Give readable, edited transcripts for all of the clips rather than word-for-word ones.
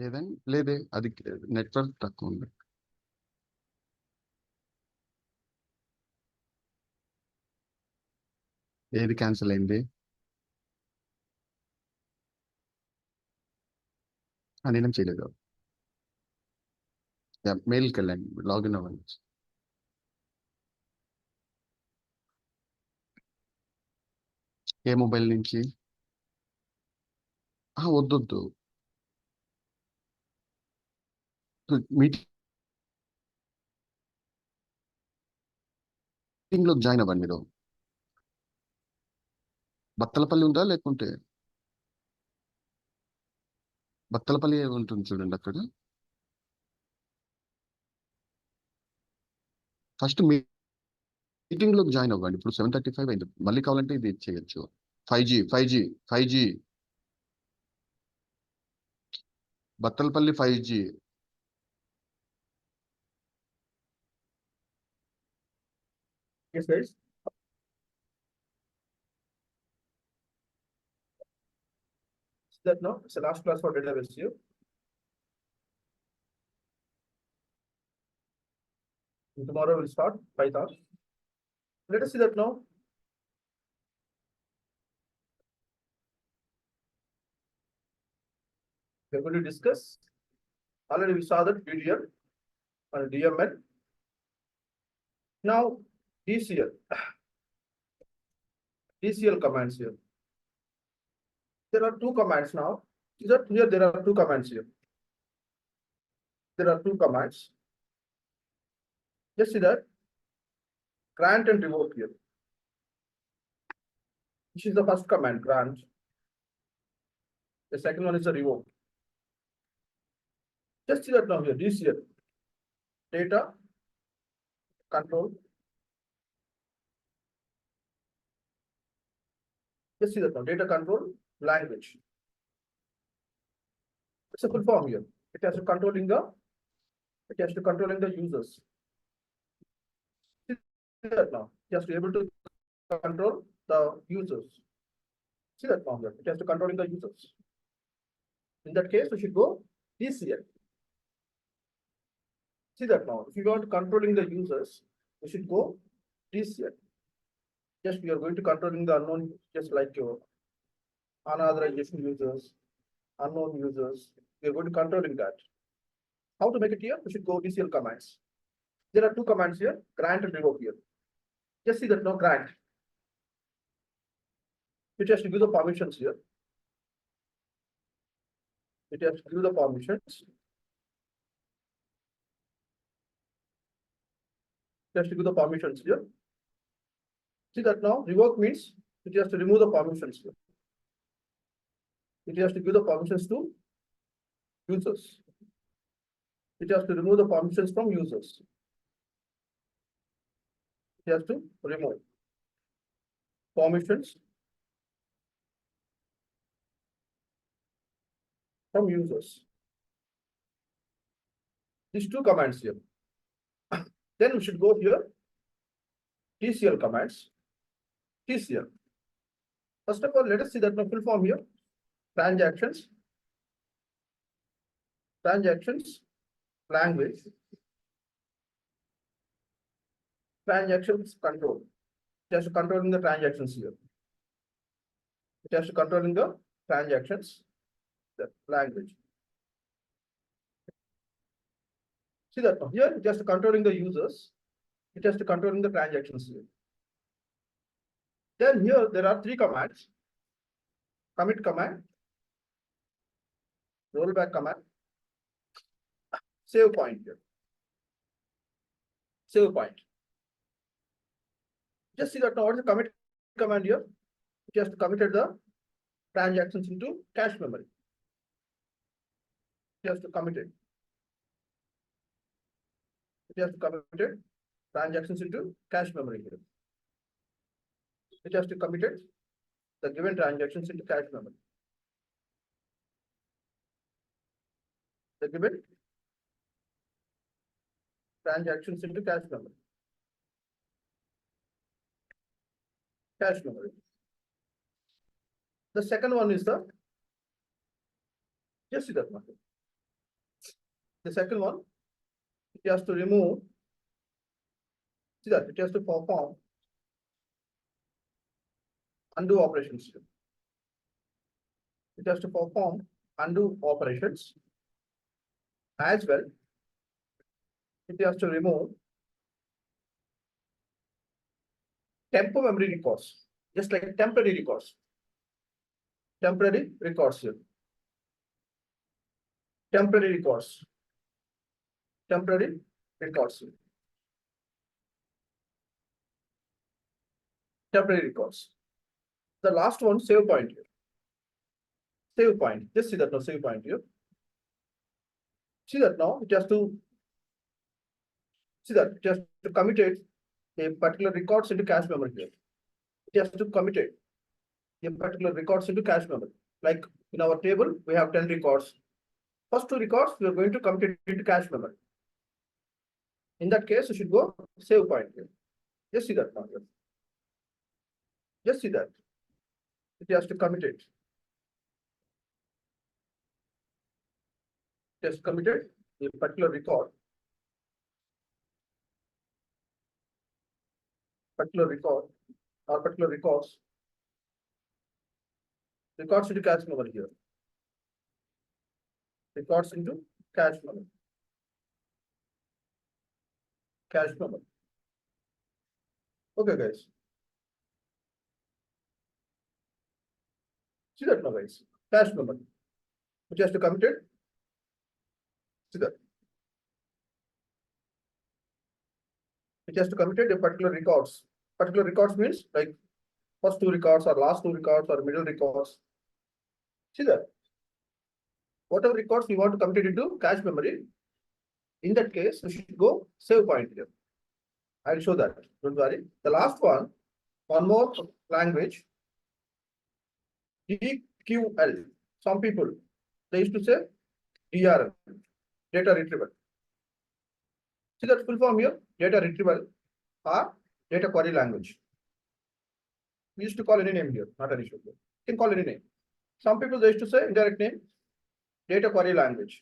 ఏదని లేదే, అది నెట్వర్క్ తక్కువ ఉంది. ఏది క్యాన్సిల్ అయింది? నేనేం చేయలేదు. మెయిల్కి వెళ్ళండి, లాగిన్ అవ్వండి. ఏ మొబైల్ నుంచి? వద్దొద్దు. మీటింగ్ లో జాయిన్ అవ్వండి మీరు. బత్తలపల్లి ఉందా లేకుంటే? బత్తలపల్లి ఉంటుంది చూడండి అక్కడ. ఫస్ట్ మీటింగ్ లోకి జాయిన్ అవ్వండి. ఇప్పుడు 7:35 అయింది, మళ్ళీ కావాలంటే ఇది చేయొచ్చు. 5G 5G 5G Bathalapalli 5G. Yes, guys. That no, it's the last class for database. Tomorrow we'll start Python. Let us see that now. We're going to discuss. Already we saw that DDL and DML. Now DCL commands here. There are two commands now. See that here there are two commands here. There are two commands. Just see that grant and revoke here. This is the first command, grant. The second one is the revoke. Just see that now here, DCL, data control. Just see that now, data control language. It's a full form here. It has to controlling the users. See that now, it has to be able to control the users. See that now here, it has to controlling the users. In that case, we should go DCL. See that now, if you want controlling the users, we should go DCL. Just we are going to controlling the unknown, just like your unauthorization users, unknown users. We are going to controlling that. How to make it here? We should go DCL commands. There are two commands here, grant and revoke here. Just see that now grant. It has to give the permissions here. It has to give the permissions. It has to give the permissions here. See that now revoke means it has to remove the permissions here. It has to give the permissions to users. It has to remove the permissions from users. It has to remove permissions from users. These two commands here. Then we should go here, TCL commands. TCL. First of all, let us see that the full form here. Transactions, language, transactions control. It has to controlling the transactions here. It has to controlling the transactions, the language. See that now here, it has to controlling the users. It has to controlling the transactions here. Then here there are three commands: commit command, rollback command, save point here. Save point. Just see that now what is the commit command here? It has to committed the transactions into cache memory. It has to commit it. It has to committed transactions into cache memory here. It has to committed the given transactions into cache memory. The given transactions into cache memory. Cache memory. The second one is the, just see that one. The second one, it has to remove, see that it has to perform undo operations. It has to perform undo operations as well. It has to remove tempo memory records, just like temporary records. Temporary records here. Temporary records. Temporary records here. Temporary records. The last one, save point here. Save point. Just see that now, save point here. See that now, it has to see that it has to commit a particular records into cache memory here. It has to commit a particular records into cache memory. Like in our table, we have 10 records. First 2 records, we are going to commit it into cache memory. In that case, you should go save point here. Just see that now here. Just see that. It has to commit it. It has committed a particular record. Particular record or particular records. Records into cache memory here. Records into cache memory. Cache memory. Okay, guys. See that now, guys. Cache memory. Which has to commit it. See that. It has to commit it a particular records. Particular records means like first 2 records or last 2 records or middle records. See that. Whatever records we want to commit it into cache memory, in that case, we should go save point here. I'll show that. Don't worry. The last one more language. DQL. Some people they used to say DRL, data retrieval. See that full form here, data retrieval or data query language. We used to call any name here, not an issue here. You can call any name. Some people they used to say indirect name, data query language.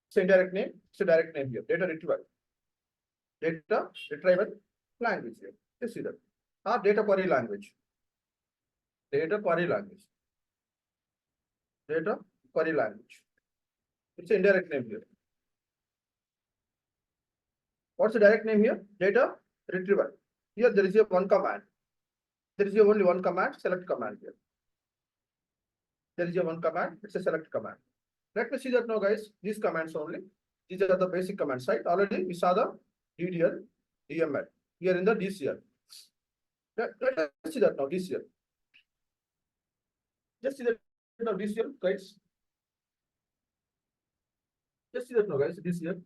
It's indirect name, it's a direct name here, data retrieval. Data retrieval language here. You see that. Or data query language. Data query language. Data query language. It's an indirect name here. What's the direct name here? Data retrieval. Here there is a one command. There is only one command, select command here. There is a one command, it's a select command. Let me see that now, guys. These commands only. These are the basic commands, right? Already we saw the DDL, DML. Here in the DCL. Let us see that now, DCL. Just see that now, DCL, guys. Just see that now, guys, DCL.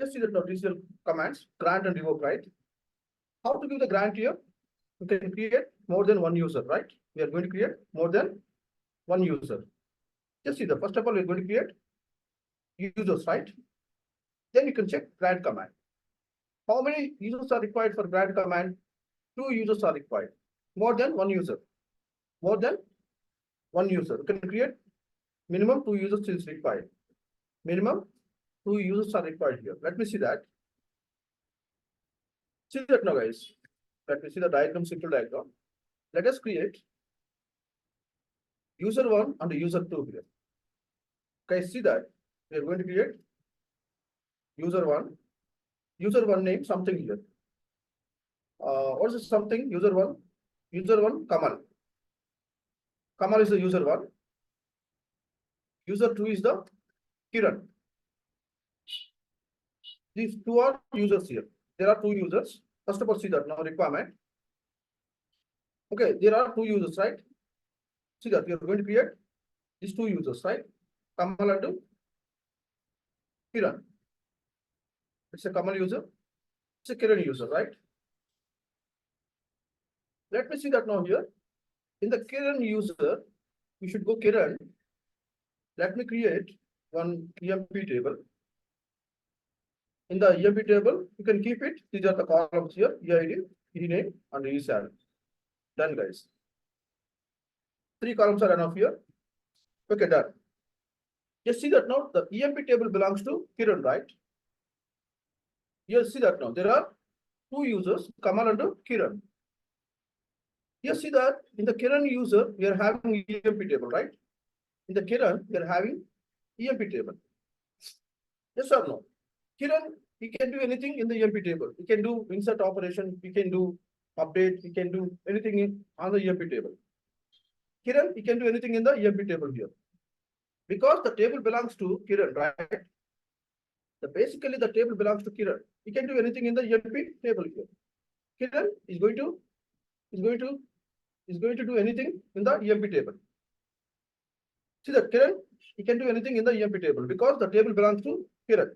Just see that now, DCL commands, grant and revoke, right? How to give the grant here? We can create more than one user, right? We are going to create more than one user. Just see that. First of all, we are going to create users, right? Then you can check grant command. How many users are required for grant command? 2 users are required. More than one user. More than one user. You can create minimum 2 users is required. Minimum 2 users are required here. Let me see that. See that now, guys. Let me see the diagram, simple diagram. Let us create user 1 and user 2 here. Okay, see that. We are going to create user 1. User 1 name something here. What is something? User 1. User 1, Kamal. Kamal is the user 1. User 2 is the Kiran. These 2 are users here. There are 2 users. First of all, see that now requirement. Okay, there are 2 users, right? See that we are going to create these 2 users, right? Kamal and Kiran. It's a Kamal user. It's a Kiran user, right? Let me see that now here. In the Kiran user, we should go Kiran. Let me create one EMP table. In the EMP table, you can keep it. These are the columns here, EID, ENAME, and ESAL. Done, guys. 3 columns are enough here. Okay, done. Just see that now the EMP table belongs to Kiran, right? You see that now there are 2 users, Kamal and Kiran. You see that in the Kiran user, we are having EMP table, right? In the Kiran, we are having EMP table. Yes or no? Kiran, he can do anything in the EMP table. He can do insert operation, he can do update, he can do anything on the EMP table. Kiran, he can do anything in the EMP table here. Because the table belongs to Kiran, right? Basically, the table belongs to Kiran. He can do anything in the EMP table here. Kiran is going to do anything in the EMP table. See that Kiran, he can do anything in the EMP table because the table belongs to Kiran.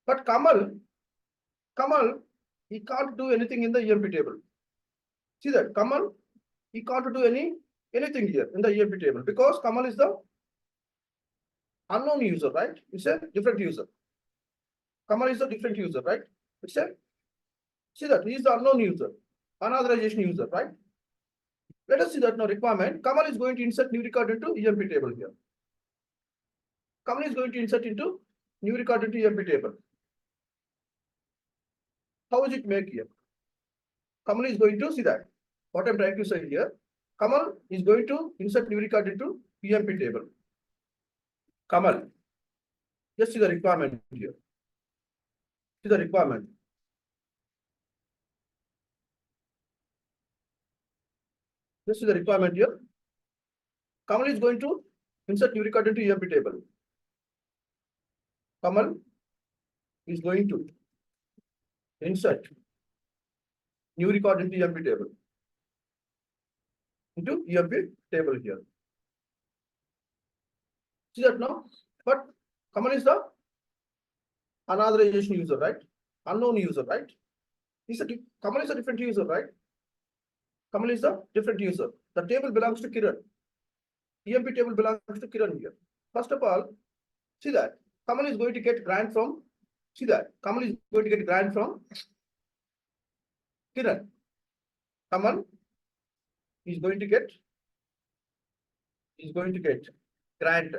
But Kamal, he can't do anything in the EMP table. See that Kamal, he can't do anything here in the EMP table because Kamal is the unknown user, right? It's a different user. Kamal is a different user, right? It's a, see that he is the unknown user, unauthorization user, right? Let us see that now requirement. Kamal is going to insert new record into EMP table here. Kamal is going to insert into new record into EMP table. How is it make here? Kamal is going to see that. What I'm trying to say here, Kamal is going to insert new record into EMP table. Kamal, just see the requirement here. See the requirement. Just see the requirement here. Kamal is going to insert new record into EMP table. Kamal is going to insert new record into EMP table. Into EMP table here. See that now? But Kamal is the unauthorization user, right? Unknown user, right? Kamal is a different user, right? Kamal is a different user. The table belongs to Kiran. EMP table belongs to Kiran here. First of all, see that Kamal is going to get grant from, see that Kamal is going to get grant from Kiran. Kamal is going to get grant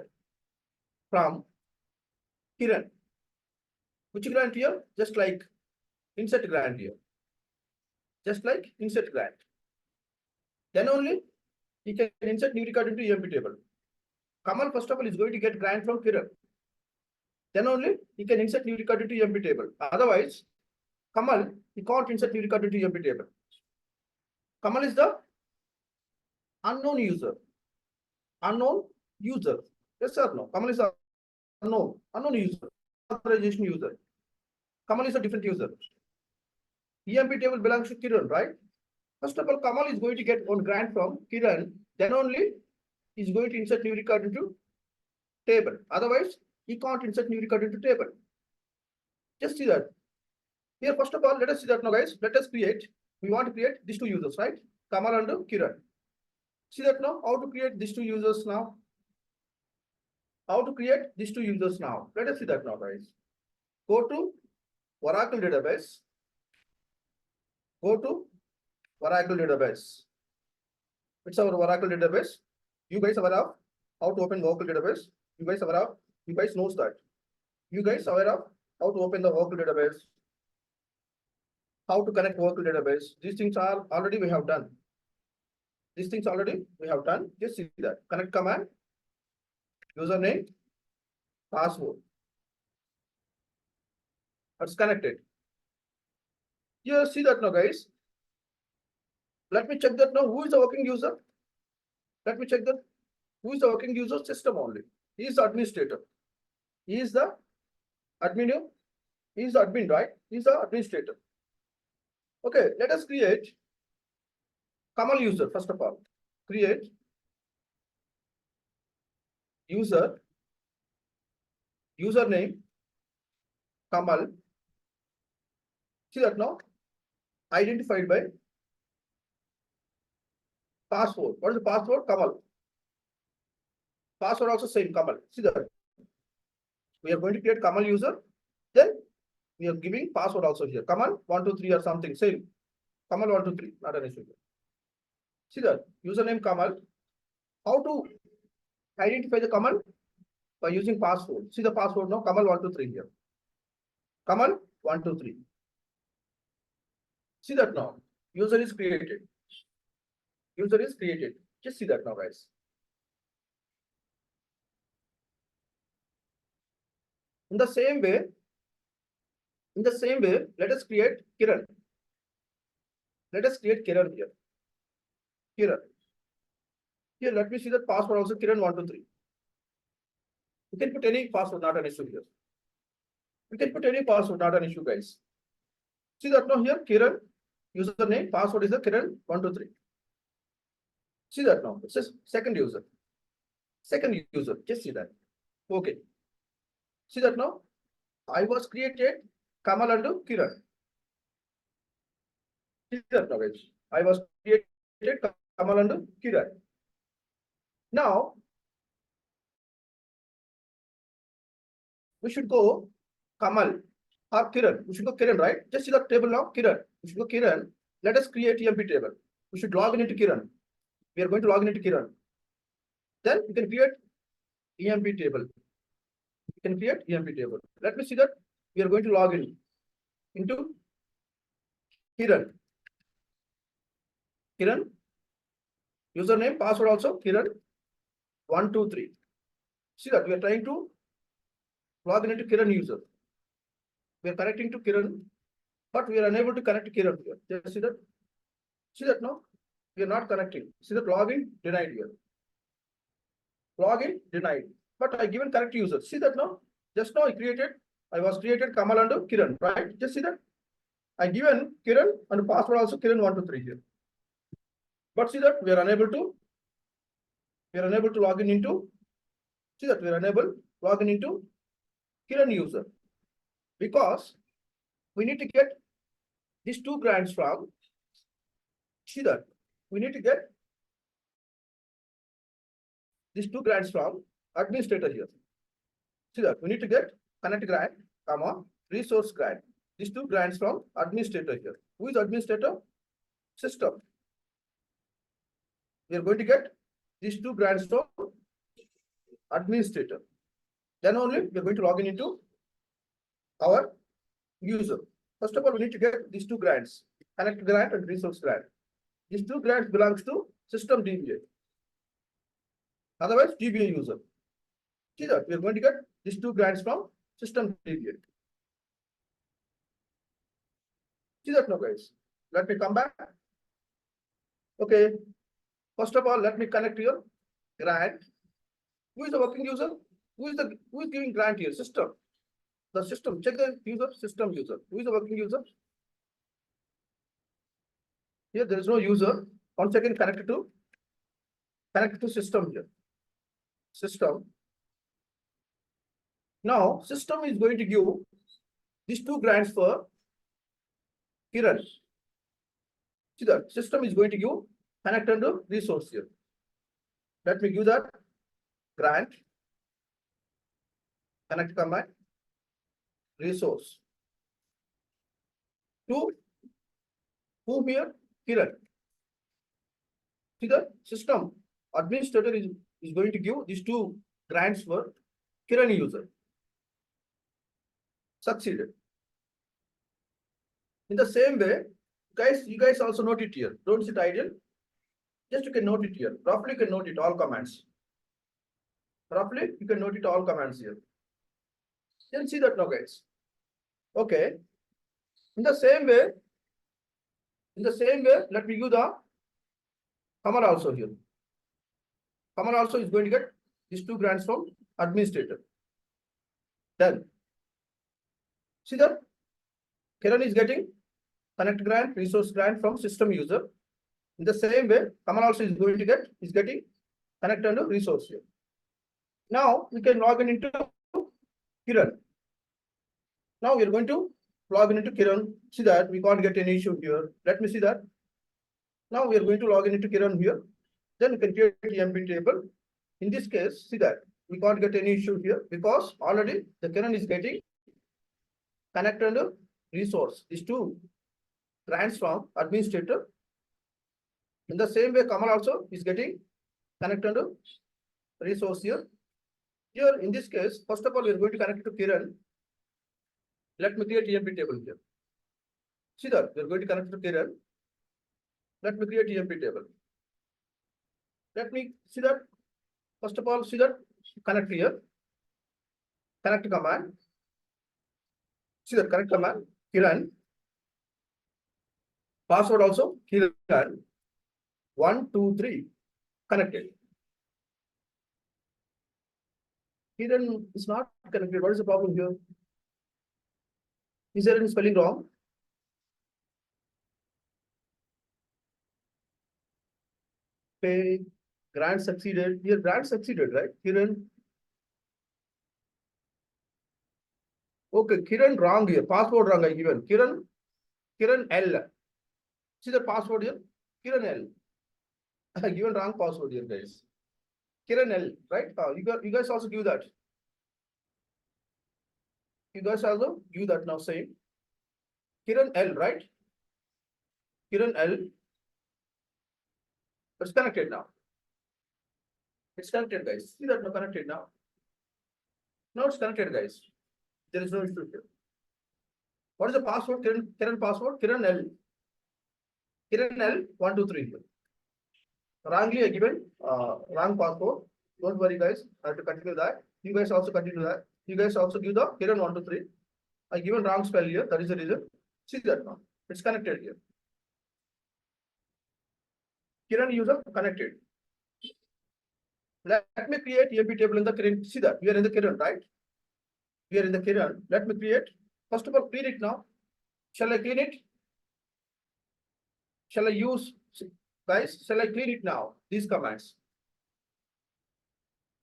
from Kiran. Which grant here? Just like insert grant here. Just like insert grant. Then only he can insert new record into EMP table. Kamal, first of all, is going to get grant from Kiran. Then only he can insert new record into EMP table. Otherwise, Kamal, he can't insert new record into EMP table. Kamal is the unknown user. Unknown user. Yes or no? Kamal is the unknown user. Authorization user. Kamal is a different user. EMP table belongs to Kiran, right? First of all, Kamal is going to get one grant from Kiran. Then only he is going to insert new record into table. Otherwise, he can't insert new record into table. Just see that. Here, first of all, let us see that now, guys. Let us create. We want to create these 2 users, right? Kamal and Kiran. See that now? How to create these 2 users now? How to create these 2 users now? Let us see that now, guys. Go to Oracle database. Go to Oracle database. It's our Oracle database. You guys are aware of how to open Oracle database. You guys are aware of, you guys knows that. You guys are aware of how to open the Oracle database. How to connect Oracle database. These things are already we have done. These things already we have done. Just see that. Connect command, username, password. It's connected. You see that now, guys. Let me check that now. Who is the working user? Let me check that. Who is the working user? System only. He is the administrator. He is the admin. He is the admin, right? He is the administrator. Okay, let us create Kamal user first of all. Create user, username, Kamal. See that now? Identified by password. What is the password? Kamal. Password also same Kamal. See that? We are going to create Kamal user. Then we are giving password also here. Kamal 123 or something. Same. Kamal 123. Not an issue. See that? Username Kamal. How to identify the Kamal? By using password. See the password now, Kamal123 here. Kamal123. See that now. User is created. User is created. Just see that now, guys. In the same way, let us create Kiran. Let us create Kiran here. Kiran. Here, let me see that password also, Kiran123. You can put any password, not an issue here. You can put any password, not an issue, guys. See that now here, Kiran, username, password is the Kiran123. See that now. It says second user. Second user. Just see that. Okay. See that now. I was created Kamal and Kiran. See that now, guys. I was created Kamal and Kiran. Now we should go Kamal or Kiran. We should go Kiran, right? Just see the table now, Kiran. We should go Kiran. Let us create EMP table. We should log into Kiran. We are going to log into Kiran. Then we can create EMP table. We can create EMP table. Let me see that we are going to log in into Kiran. Kiran. Username, password also Kiran123. See that we are trying to log into Kiran user. We are connecting to Kiran, but we are unable to connect to Kiran here. Just see that. See that now? We are not connecting. See that login denied here. Login denied. But I given correct user. See that now? Just now I was created Kamal and Kiran, right? Just see that. I given Kiran and password also Kiran123 here. But see that we are unable to log in into. See that we are unable to log in into Kiran user, because we need to get these two grants from. See that we need to get these two grants from administrator here. See that we need to get connect grant, comma, resource grant. These two grants from administrator here. Who is administrator? System. We are going to get these two grants from administrator. Then only we are going to log in into our user. First of all, we need to get these two grants, connect grant and resource grant. These two grants belongs to system DBA. Otherwise, DBA user. See that we are going to get these two grants from system DBA. See that now, guys. Let me come back. Okay. First of all, let me connect here. Grant. Who is the working user? Who is giving grant here? System. The system. Check the user, system user. Who is the working user? Here there is no user. Once again connected to system here. System. Now system is going to give these two grants for Kiran. See that system is going to give connect and resource here. Let me give that grant, connect command, resource to whom here? Kiran. See the system administrator is going to give these two grants for Kiran user. Succeeded. In the same way, guys, you guys also note it here. Don't sit idle. Just you can note it here. Roughly you can note it all commands. Roughly you can note it all commands here. Then see that now, guys. Okay. In the same way, let me use the command also here. Command also is going to get these two grants from administrator. Then see that Kiran is getting connect grant, resource grant from system user. In the same way, command also is going to get getting connect and resource here. Now we can log in into Kiran. Now we are going to log in into Kiran. See that we can't get any issue here. Let me see that. Now we are going to log in into Kiran here. Then we can create EMP table. In this case, see that we can't get any issue here because already the Kiran is getting connect and resource. These two grants from administrator. In the same way, Kamal also is getting connect and resource here. Here in this case, first of all, we are going to connect to Kiran. Let me create EMP table here. See that we are going to connect to Kiran. Let me create EMP table. Let me see that. First of all, see that connect here. Connect command. See that connect command. Kiran. Password also Kiran. 1, 2, 3. Connected. Kiran is not connected. What is the problem here? Is there any spelling wrong? Pay, grant succeeded. Here, grant succeeded, right? Kiran. Okay, Kiran wrong here. Password wrong I given. Kiran L. See the password here? Kiran L. I given wrong password here, guys. Kiran L, right? You guys also give that. You guys also give that now, same. Kiran L, right? Kiran L. It's connected now. It's connected, guys. See that now connected now. Now it's connected, guys. There is no issue here. What is the password? Kiran password? Kiran L. Kiran L 1, 2, 3 here. Wrongly I given wrong password. Don't worry, guys. I have to continue that. You guys also continue that. You guys also give the Kiran 1, 2, 3. I given wrong spell here. That is the reason. See that now. It's connected here. Kiran user connected. Let me create EMP table in the Kiran. See that we are in the Kiran, right? We are in the Kiran. Let me create. First of all, clean it now. Shall I clean it? Shall I use, guys? Shall I clean it now? These commands.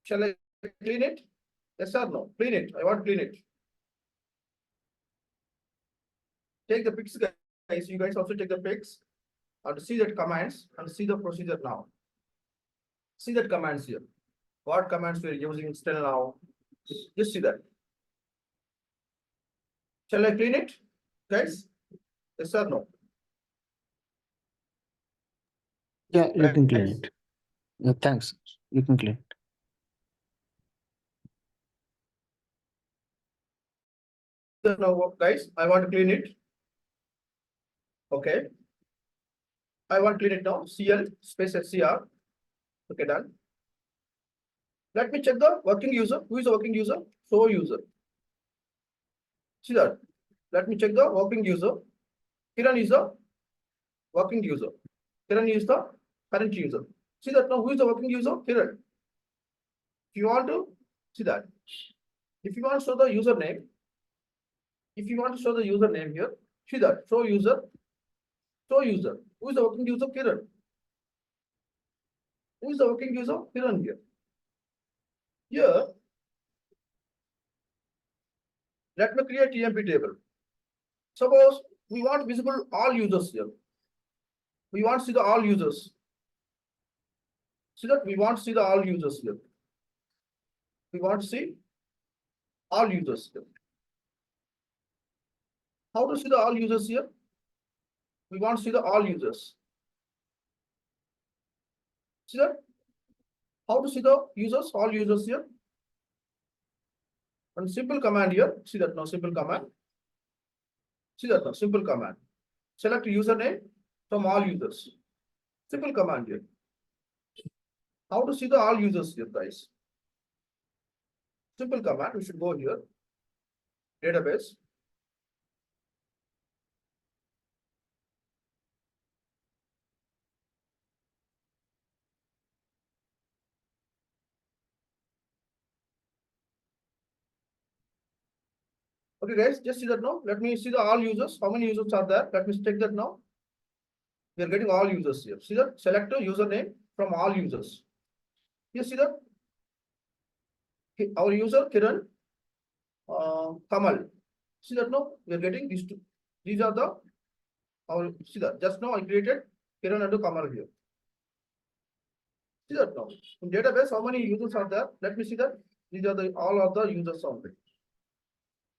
Shall I clean it? Yes or no? Clean it. I want to clean it. Take the pics, guys. You guys also take the pics and see that commands and see the procedure now. See that commands here. What commands we are using still now? Just see that. Shall I clean it, guys? Yes or no? Yeah, you can clean it. Yeah, thanks. You can clean it. Now, guys, I want to clean it. Okay. I want to clean it now. CL space SCR. Okay, done. Let me check the working user. Who is the working user? Show user. See that. Let me check the working user. Kiran is the working user. Kiran is the current user. See that now. Who is the working user? Kiran. If you want to see that. If you want to show the username. If you want to show the username here, see that. Show user. Show user. Who is the working user? Kiran. Who is the working user? Kiran here. Here, let me create EMP table. Suppose we want visible all users here. We want to see the all users. See that we want to see the all users here. We want to see all users here. How to see the all users here? We want to see the all users. See that? How to see the users, all users here? And simple command here. See that now, simple command. See that now, simple command. Select username from all users. Simple command here. How to see the all users here, guys? Simple command. We should go here. Database. Okay, guys, just see that now. Let me see the all users. How many users are there? Let me take that now. We are getting all users here. See that? Select a username from all users. You see that? Our user Kiran, Kamal. See that now? We are getting these two. These are the our. See that? Just now I created Kiran and Kamal here. See that now? In database, how many users are there? Let me see that. These are the all of the users only.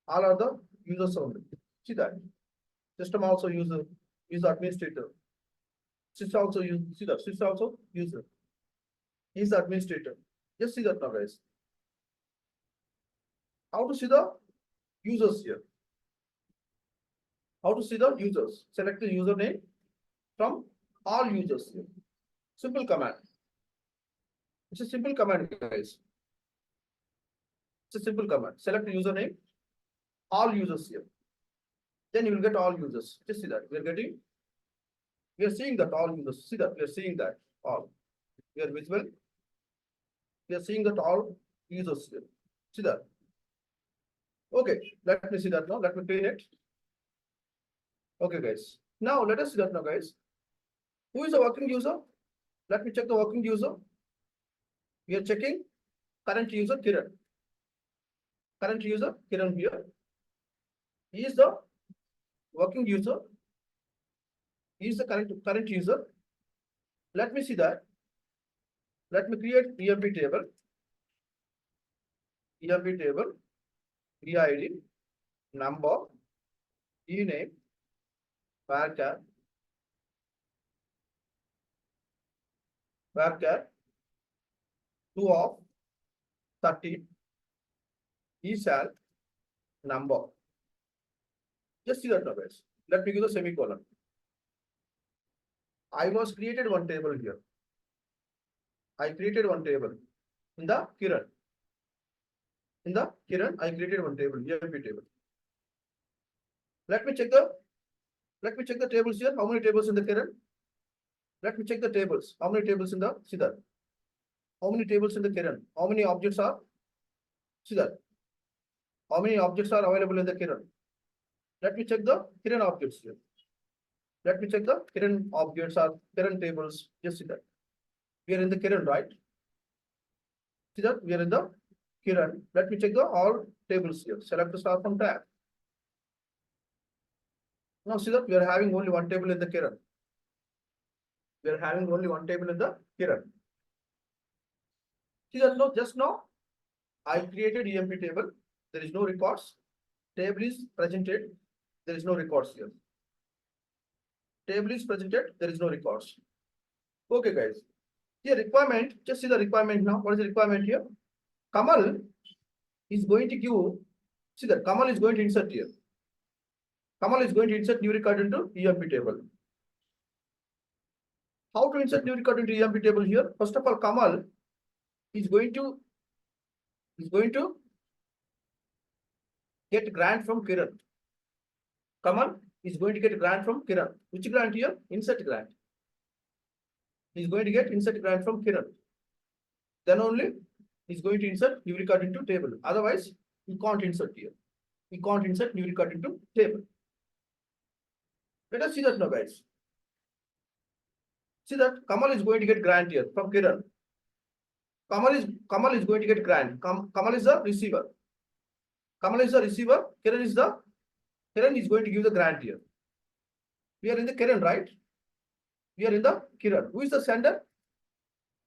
All are the users only. See that. System also user, administrator. Sys also use, see that, sys also user. He is the administrator. Just see that now, guys. How to see the users here? How to see the users? Select the username from all users here. Simple command. It's a simple command, guys. It's a simple command. Select the username, all users here. Then you will get all users. Just see that. We are seeing that all users. See that. We are seeing that all. We are visible. We are seeing that all users here. See that. Okay, let me see that now. Let me clean it. Okay, guys. Now let us see that now, guys. Who is the working user? Let me check the working user. We are checking current user Kiran. Current user Kiran here. He is the working user. He is the current user. Let me see that. Let me create EMP table. EMP table. EID, number, ename, varchar, 2 of 30, esal, number. Just see that now, guys. Let me give the semicolon. I was created one table here. I created one table in the Kiran. In the Kiran, I created one table, EMP table. Let me check the tables here. How many tables in the Kiran? Let me check the tables. How many tables in the Siddharth? How many tables in the Kiran? How many objects are Siddharth? How many objects are available in the Kiran? Let me check the Kiran objects here. Let me check the Kiran objects or Kiran tables. Just see that. We are in the Kiran, right? See that? We are in the Kiran. Let me check the all tables here. Select the star from tab. Now see that we are having only one table in the Kiran. We are having only one table in the Kiran. See that now, just now, I created EMP table. There is no records. Table is presented. There is no records here. Table is presented. There is no records. Okay, guys. Here requirement. Just see the requirement now. What is the requirement here? Kamal is going to give. See that Kamal is going to insert here. Kamal is going to insert new record into EMP table. How to insert new record into EMP table here? First of all, Kamal is going to get grant from Kiran. Kamal is going to get grant from Kiran. Which grant here? Insert grant. He is going to get insert grant from Kiran. Then only he is going to insert new record into table. Otherwise, he can't insert here. He can't insert new record into table. Let us see that now, guys. See that Kamal is going to get grant here from Kiran. Kamal is going to get grant. Kamal is the receiver. Kamal is the receiver. Kiran is going to give the grant here. We are in the Kiran, right? We are in the Kiran. Who is the sender?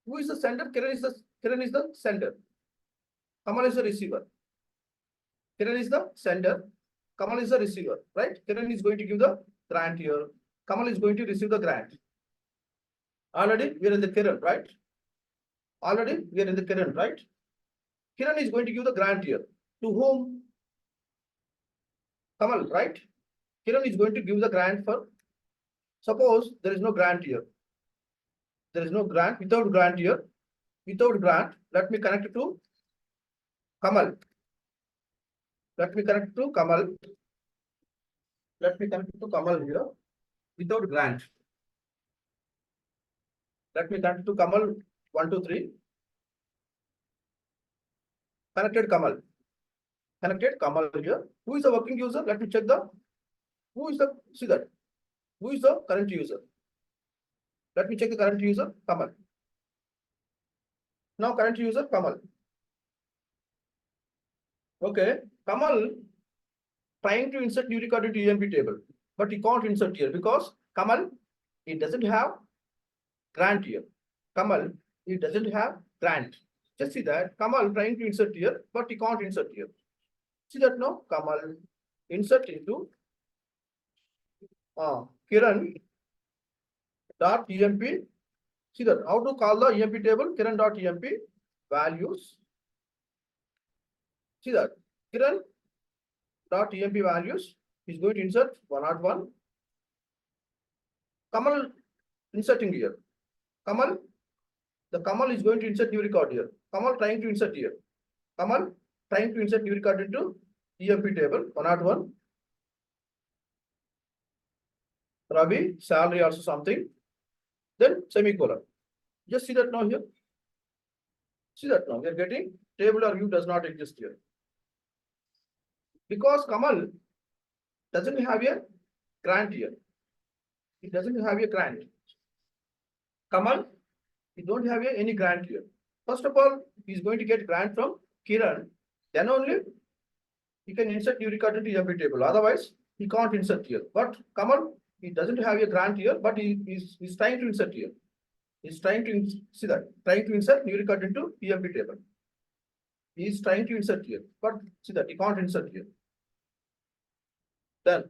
Who is the sender? Kiran is the sender. Kamal is the receiver. Kiran is the sender. Kamal is the receiver, right? Kiran is going to give the grant here. Kamal is going to receive the grant. Already we are in the Kiran, right? Already we are in the Kiran, right? Kiran is going to give the grant here. To whom? Kamal, right? Kiran is going to give the grant for. Suppose there is no grant here. There is no grant. Without grant here. Without grant, let me connect it to Kamal. Let me connect to Kamal. Let me connect to Kamal here. Without grant. Let me connect to Kamal 1, 2, 3. Connected Kamal. Connected Kamal here. Who is the working user? Let me check the. Who is the. See that. Who is the current user? Let me check the current user. Kamal. Now current user Kamal. Okay. Kamal trying to insert new record into EMP table, but he can't insert here because Kamal, he doesn't have grant here. Kamal, he doesn't have grant. Just see that Kamal trying to insert here, but he can't insert here. See that now? Kamal insert into Kiran dot EMP See that how to call the emp table Kiran.emp values. See that Kiran.emp values is going to insert 101. Kamal inserting here. Kamal, the Kamal is going to insert new record here. Kamal trying to insert here. Kamal trying to insert new record into emp table 101. Ravi, salary also something. Then semicolon. Just see that now here. See that now. We are getting table or view does not exist here. Because Kamal doesn't have a grant here. It doesn't have a grant. Kamal, you don't have any grant here. First of all, he's going to get grant from Kiran. Then only he can insert new record into emp table. Otherwise, he can't insert here. But Kamal, he doesn't have a grant here, but he's trying to insert here. He's trying to see that, trying to insert new record into emp table. He's trying to insert here, but see that he can't insert here. Then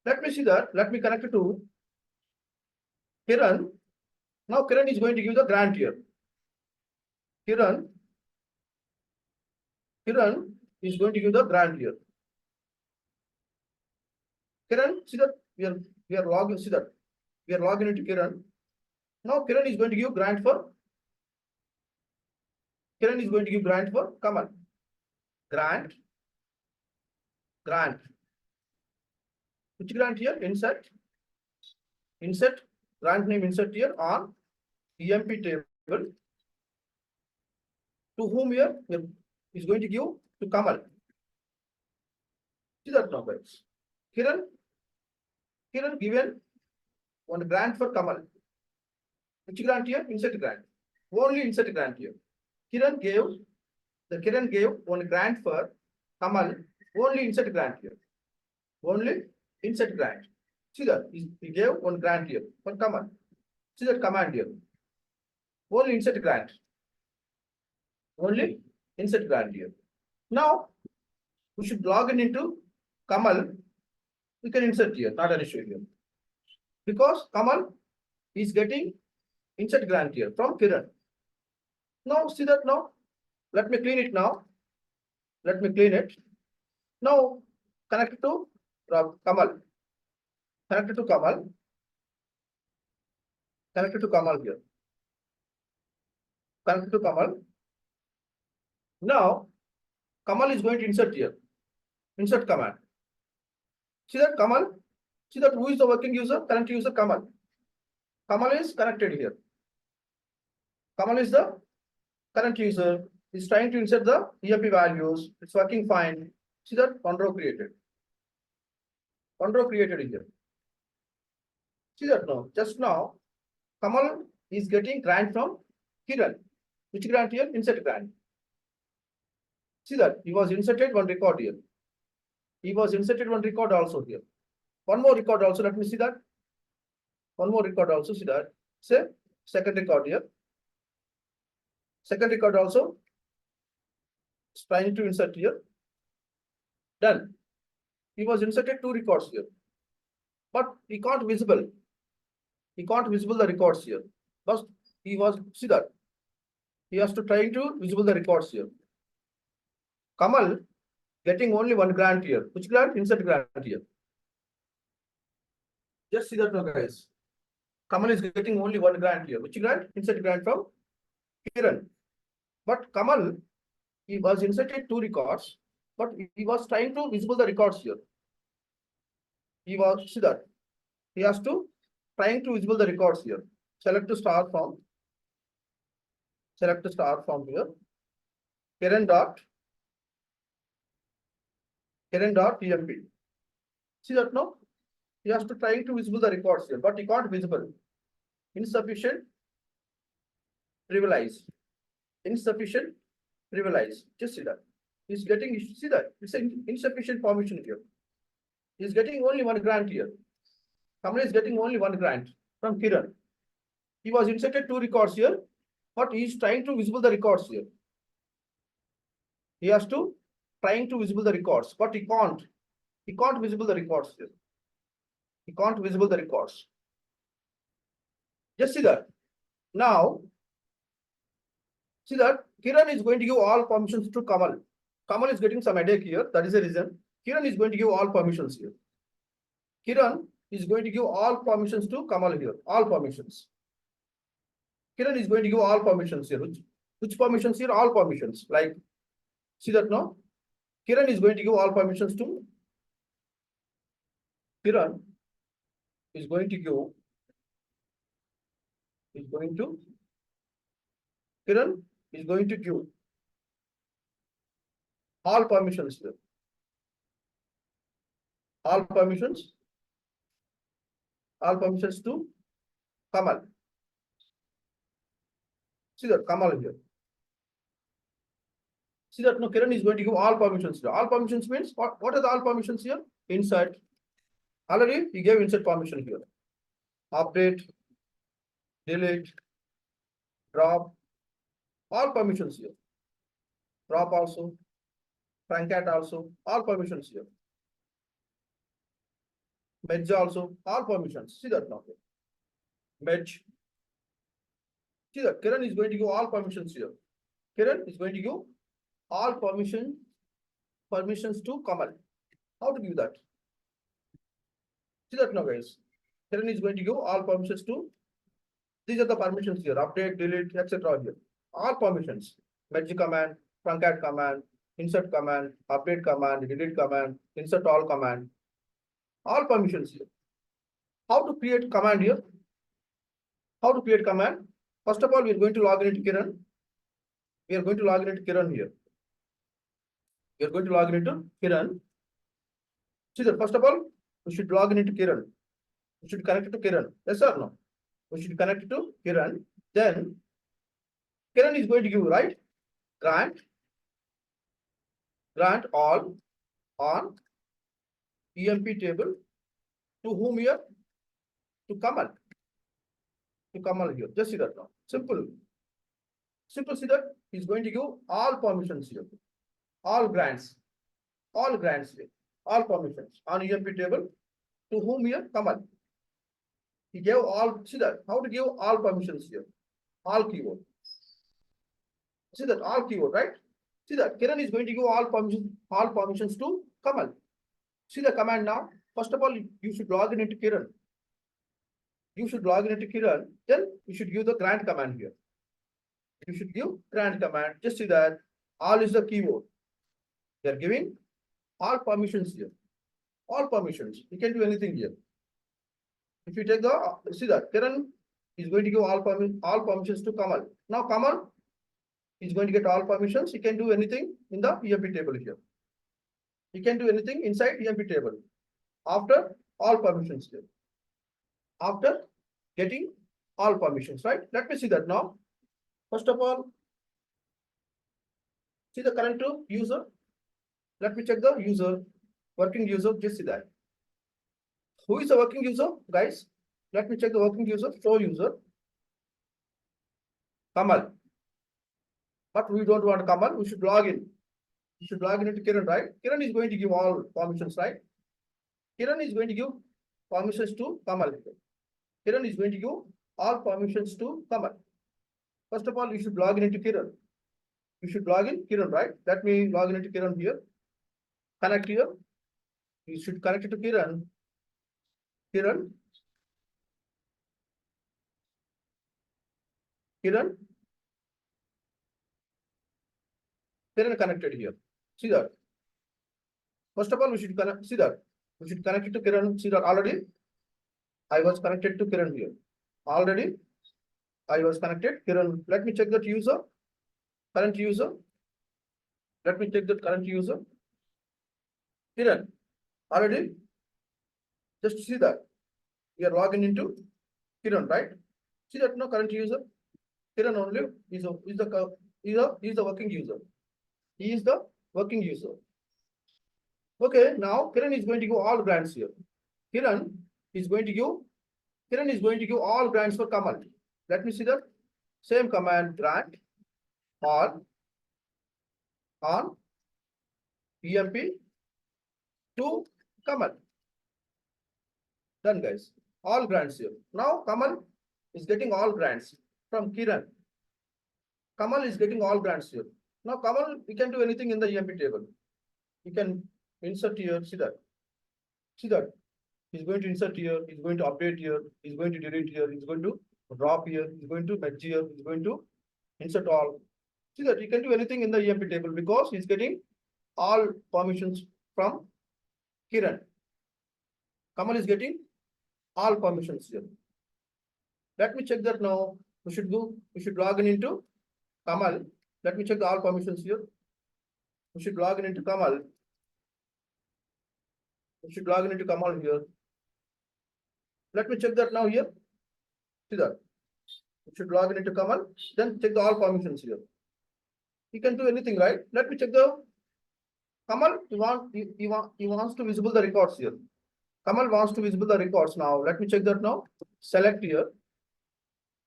let me see that. Let me connect it to Kiran. Now Kiran is going to give the grant here. Kiran is going to give the grant here. Kiran, see that we are logging. See that we are logging into Kiran. Now Kiran is going to give grant for. Kiran is going to give grant for Kamal. Grant. Which grant here? Insert. Grant name insert here on emp table. To whom here is going to give to Kamal. See that now, guys. Kiran given one grant for Kamal. Which grant here? Insert grant. Only insert grant here. Kiran gave one grant for Kamal. Only insert grant here. Only insert grant. See that he gave one grant here for Kamal. See that command here. Only insert grant. Only insert grant here. Now we should log in into Kamal. We can insert here, not an issue here. Because Kamal is getting insert grant here from Kiran. Now see that now. Let me clean it now. Let me clean it. Now connect it to Kamal. Connect it to Kamal. Connect it to Kamal here. Connect it to Kamal. Now Kamal is going to insert here. Insert command. See that Kamal? See that who is the working user? Current user Kamal. Kamal is connected here. Kamal is the current user. Is trying to insert the emp values. It's working fine. See that one row created. One row created here. See that now. Just now, Kamal is getting grant from Kiran. Which grant here? Insert grant. See that he was inserted one record here. He was inserted one record also here. One more record also. Let me see that. One more record also. See that. Say second record here. Second record also. Trying to insert here. Done. He was inserted two records here. But he can't visible. He can't visible the records here. But he was, see that. He has to try to visible the records here. Kamal getting only one grant here. Which grant? Insert grant here. Just see that now, guys. Kamal is getting only one grant here. Which grant? Insert grant from Kiran. But Kamal, he was inserted two records, but he was trying to visible the records here. He was, see that. He has to trying to visible the records here. Select the star form. Select the star form here. Kiran dot emp. See that now? He has to try to visible the records here, but he can't visible. Insufficient. Trivialize. Insufficient. Trivialize. Just see that. He's getting, see that. It's an insufficient permission here. He's getting only one grant here. Kamal is getting only one grant from Kiran. He was inserted two records here, but he's trying to visible the records here. He has to trying to visible the records, but he can't. He can't visible the records here. He can't visible the records. Just see that. Now, see that Kiran is going to give all permissions to Kamal. Kamal is getting some headache here. That is the reason. Kiran is going to give all permissions here. Kiran is going to give all permissions to Kamal here. All permissions. Kiran is going to give all permissions here. Which permissions here? All permissions. Like, see that now? Kiran is going to give all permissions to Kiran is going to give Kiran is going to give all permissions here. All permissions to Kamal. See that Kamal here. See that no, Kiran is going to give all permissions here. All permissions means what are the all permissions here? Inside. Already he gave insert permission here. Update, delete, drop, all permissions here. Drop also, truncat also, all permissions here. Merge also, all permissions. See that now. Merge. See that Kiran is going to give all permissions here. Kiran is going to give all permissions to Kamal. How to give that? See that now, guys. Kiran is going to give all permissions to. These are the permissions here. Update, delete, etc. Here. All permissions. Merge command, truncat command, insert command, update command, delete command, insert all command. All permissions here. How to create command here? How to create command? First of all, we are going to log in into Kiran. We are going to log in into Kiran here. We are going to log in into Kiran. See that first of all, we should log in into Kiran. We should connect it to Kiran. Yes or no? We should connect it to Kiran. Then Kiran is going to give, right? Grant all on EMP table to whom here? To Kamal. To Kamal here. Just see that now. Simple. Simple, see that he's going to give all permissions here. All grants here. All permissions on EMP table to whom here? Kamal. He gave all, see that, how to give all permissions here. All keyword. See that, all keyword, right? See that, Kiran is going to give all permissions to Kamal. See the command now. First of all, you should log in into Kiran. You should log in into Kiran. Then you should give the grant command here. You should give grant command. Just see that all is the keyword. They are giving all permissions here. All permissions. You can do anything here. If you take the, see that Kiran is going to give all permissions to Kamal. Now Kamal is going to get all permissions. He can do anything in the EMP table here. He can do anything inside EMP table. After all permissions here. After getting all permissions, right? Let me see that now. First of all, see the current user. Let me check the user, working user. Just see that. Who is the working user, guys? Let me check the working user. Show user. Kamal. But we don't want Kamal. We should log in. We should log in into Kiran, right? Kiran is going to give all permissions, right? Kiran is going to give permissions to Kamal. Kiran is going to give all permissions to Kamal. First of all, you should log in into Kiran. You should log in Kiran, right? Let me log in into Kiran here. Connect here. You should connect it to Kiran. Kiran connected here. See that. First of all, we should connect. See that. We should connect it to Kiran. See that already. I was connected to Kiran here. Already, I was connected. Kiran. Let me check that user. Current user. Let me check that current user. Kiran. Already. Just see that. We are logging into Kiran, right? See that no current user. Kiran only is the working user. He is the working user. Okay, now Kiran is going to give all grants here. Kiran is going to give all grants for Kamal. Let me see that. Same command, grant all on EMP to Kamal. Done, guys. All grants here. Now Kamal is getting all grants from Kiran. Kamal is getting all grants here. Now Kamal, we can do anything in the EMP table. You can insert here, see that. See that. He's going to insert here, he's going to update here, he's going to delete here, he's going to drop here, he's going to merge here, he's going to insert all. See that he can do anything in the EMP table because he's getting all permissions from Kiran. Kamal is getting all permissions here. Let me check that now. We should log in into Kamal. Let me check the all permissions here. We should log in into Kamal. We should log in into Kamal here. Let me check that now here. See that. We should log in into Kamal. Then check the all permissions here. He can do anything, right? Let me check the Kamal. He wants to visible the records here. Kamal wants to visible the records now. Let me check that now. Select here.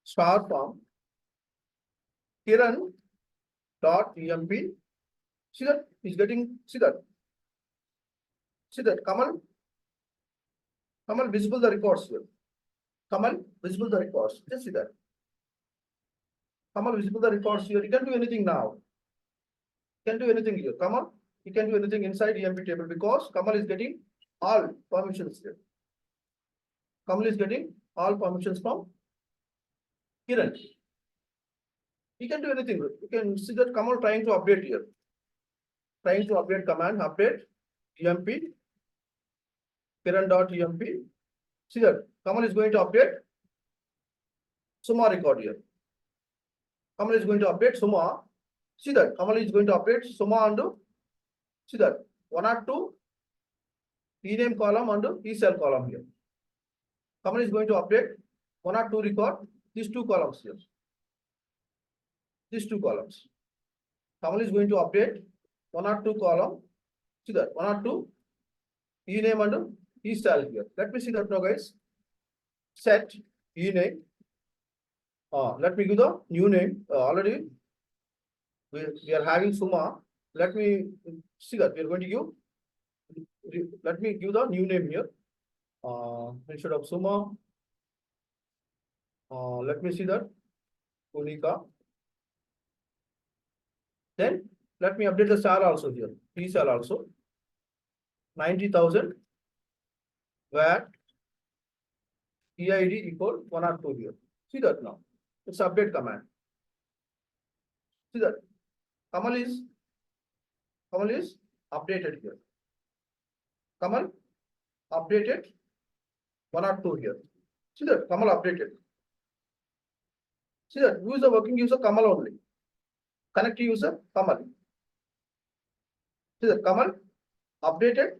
Star from Kiran .emp. See that he's getting. See that. See that Kamal visible the records here. Kamal visible the records. Just see that. Kamal visible the records here. He can do anything now. He can do anything here. Kamal, he can do anything inside EMP table because Kamal is getting all permissions here. Kamal is getting all permissions from Kiran. He can do anything. You can see that Kamal trying to update here. Trying to update command, update EMP, Kiran.emp. See that Kamal is going to update Suma record here. Kamal is going to update Suma. See that Kamal is going to update Suma and see that 1 or 2 ename column and ecell column here. Kamal is going to update 1 or 2 record these 2 columns here. These 2 columns. Kamal is going to update 1 or 2 column. See that 1 or 2 ename and ecell here. Let me see that now, guys. Set ename. Let me give the new name. Already we are having Suma. Let me see that we are going to give. Let me give the new name here. Instead of Suma. Let me see that Unika. Then let me update the star also here. Ecell also 90,000 where EID equal 1 or 2 here. See that now. It's update command. See that Kamal is updated here. Kamal updated 1 or 2 here. See that Kamal updated. See that who is the working user? Kamal only. Connect user Kamal. See that Kamal updated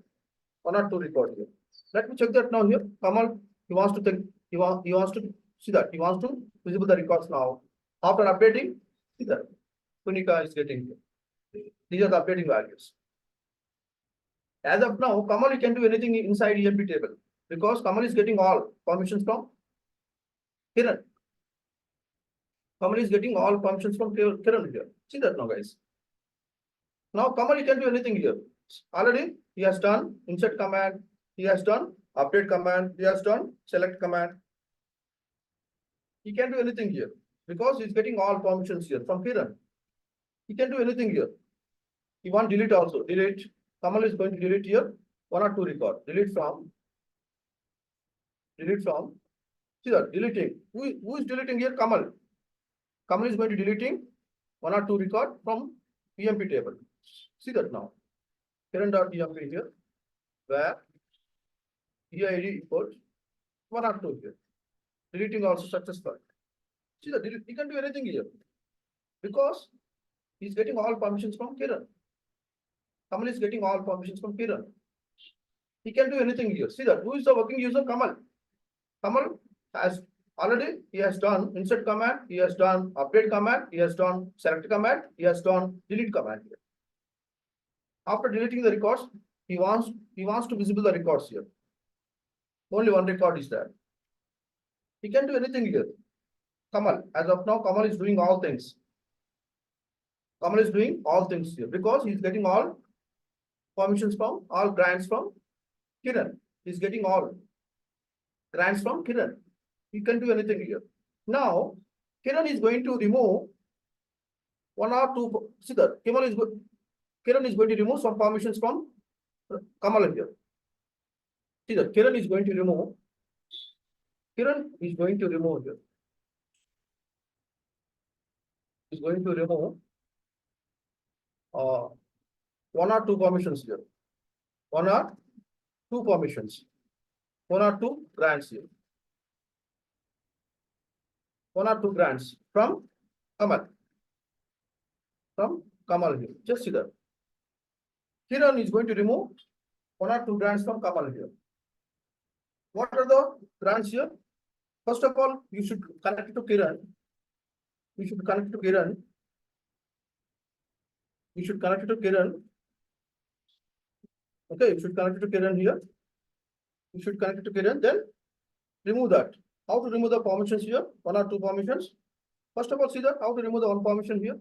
1 or 2 record here. Let me check that now here. Kamal, he wants to think, he wants to see that he wants to visible the records now. After updating, see that Punika is getting here. These are the updating values. As of now, Kamal can do anything inside EMP table because Kamal is getting all permissions from Kiran. Kamal is getting all permissions from Kiran here. See that now, guys. Now Kamal can do anything here. Already he has done insert command, he has done update command, he has done select command. He can do anything here because he's getting all permissions here from Kiran. He can do anything here. He wants delete also. Delete. Kamal is going to delete here 1 or 2 record. Delete from. See that deleting. Who is deleting here? Kamal. Kamal is going to deleting 1 or 2 record from EMP table. See that now. Kiran.emp here where EID equals 1 or 2 here. Deleting also successful. See that he can do anything here because he's getting all permissions from Kiran. Kamal is getting all permissions from Kiran. He can do anything here. See that who is the working user? Kamal. Kamal has already he has done insert command, he has done update command, he has done select command, he has done delete command here. After deleting the records, he wants to visible the records here. Only 1 record is there. He can do anything here. Kamal, as of now, Kamal is doing all things. Kamal is doing all things here because he's getting all permissions from, all grants from Kiran. He's getting all grants from Kiran. He can do anything here. Now, Kiran is going to remove one or two. See that Kiran is going to remove some permissions from Kamal here. See that Kiran is going to remove. Kiran is going to remove here. Is going to remove one or two permissions here. One or two permissions. One or two grants here. One or two grants from Kamal. From Kamal here. Just see that. Kiran is going to remove one or two grants from Kamal here. What are the grants here? First of all, you should connect it to Kiran. You should connect it to Kiran. You should connect it to Kiran. Okay, you should connect it to Kiran here. You should connect it to Kiran, then remove that. How to remove the permissions here? One or two permissions. First of all, see that how to remove the one permission here.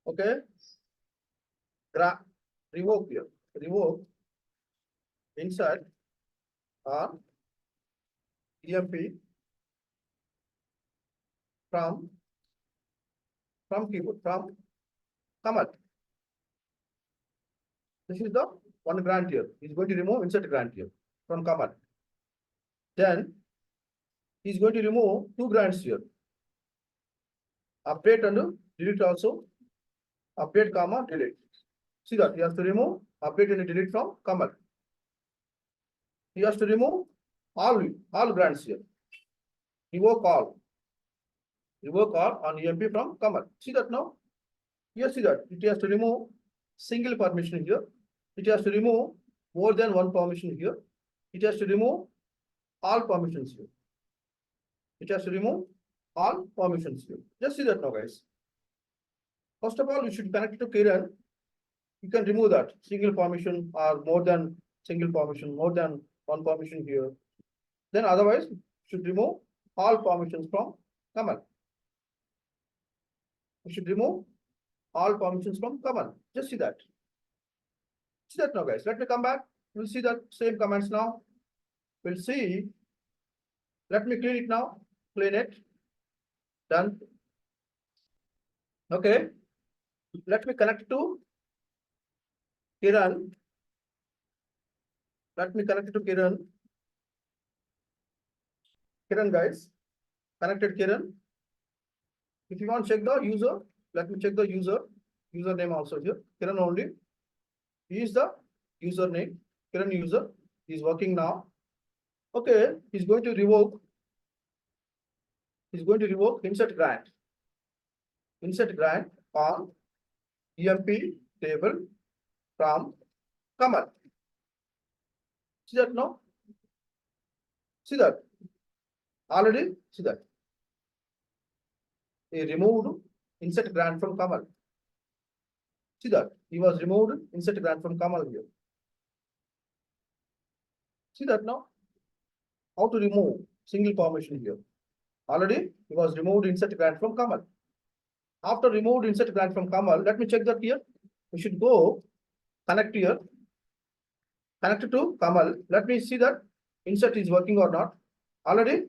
Okay. Revoke here. Revoke. Insert or EMP from keyboard, from Kamal. This is the one grant here. He's going to remove insert grant here from Kamal. Then he's going to remove two grants here. Update and delete also. Update comma delete. See that he has to remove update and delete from Kamal. He has to remove all grants here. Revoke all. Revoke all on EMP from Kamal. See that now? Here, see that it has to remove single permission here. It has to remove more than one permission here. It has to remove all permissions here. It has to remove all permissions here. Just see that now, guys. First of all, you should connect it to Kiran. You can remove that single permission or more than single permission, more than one permission here. Then otherwise, you should remove all permissions from Kamal. You should remove all permissions from Kamal. Just see that. See that now, guys. Let me come back. We'll see that same commands now. We'll see. Let me clean it now. Clean it. Done. Okay. Let me connect to Kiran. Let me connect to Kiran. Kiran, guys. Connected Kiran. If you want to check the user, let me check the username also here. Kiran only. He is the username. Kiran user. He is working now. Okay. He's going to revoke. He's going to revoke insert grant. Insert grant on EMP table from Kamal. See that now? See that? Already see that? He removed insert grant from Kamal. See that? He was removed insert grant from Kamal here. See that now? How to remove single permission here? Already he was removed insert grant from Kamal. After removed insert grant from Kamal, let me check that here. We should go connect here. Connect to Kamal. Let me see that insert is working or not. Already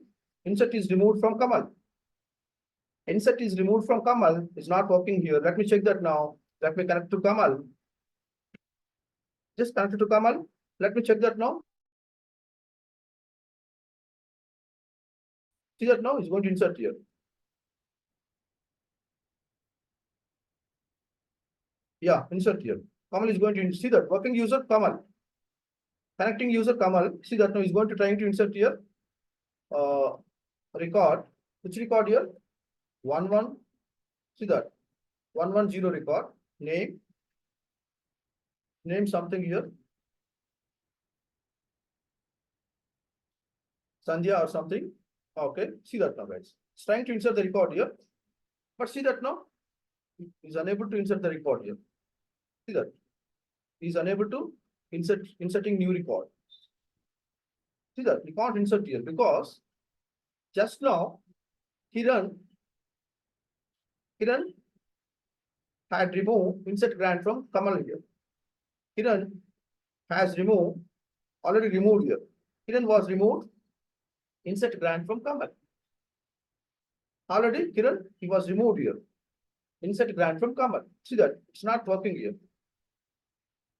insert is removed from Kamal. Insert is removed from Kamal. It's not working here. Let me check that now. Let me connect to Kamal. Just connect to Kamal. Let me check that now. See that now? It's going to insert here. Yeah, insert here. Kamal is going to see that working user Kamal. Connecting user Kamal. See that now he's going to trying to insert here. Record. Which record here? 11. See that 110 record. Name something here. Sandhya or something. Okay. See that now, guys. It's trying to insert the record here. But see that now. He's unable to insert the record here. See that? He's unable to inserting new record. See that? We can't insert here because just now Kiran had removed insert grant from Kamal here. Kiran has already removed here. Kiran was removed insert grant from Kamal. Already Kiran, he was removed here. Insert grant from Kamal. See that it's not working here.